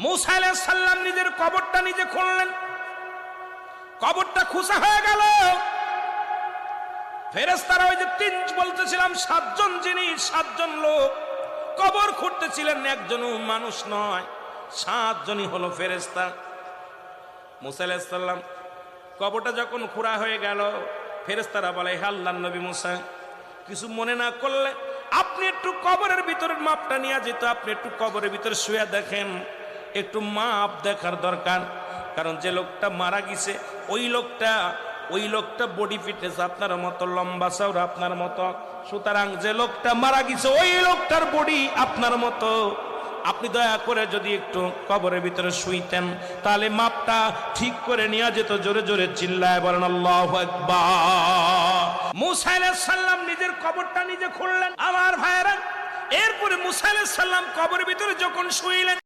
মুসা আলাইহিস সালাম নিজের কবরটা নিজে খুললেন। কবরটা খুঁজা হয়ে গেল। ফেরেশতারা ওই যে তিন বলতেছিলাম সাতজন জিনিস, সাতজন লোক কবর খুঁড়তেছিলেন, একজনও মানুষ নয়, সাতজনই হলো ফেরেশতা। মুসা আলাইহিস সালাম কবরটা যখন খুঁড়া হয়ে গেল, ফেরেশতারা বলে, হে আল্লাহর নবী মুসা, কিছু মনে না করলে আপনি একটু কবরের ভিতরের মাপটা নিয়ে যেত, আপনি একটু কবরের ভিতরে শুয়ে দেখেন, একটু মাপ দেখার দরকার। কারণ যে লোকটা মারা গেছে ওই লোকটা বডি ফিটনেস আপনার মতো, লম্বা চওড়া আপনার মতো, সুতরাং যে লোকটা মারা গেছে ওই লোকটার বডি আপনার মতো। আপনি দয়া করে যদি একটু কবরের ভিতরে শুইতেন তাহলে মাপটা ঠিক করে নিয়ে যেত। জোরে জোরে চিল্লায় বলেন আল্লাহু আকবার। মুসা আলাইহিস সালাম নিজের কবরটা নিজে খুললেন। আমার ভাইয়েরা, এরপরে মুসা আলাইহিস সালাম কবরের ভিতরে যখন শুইলেন,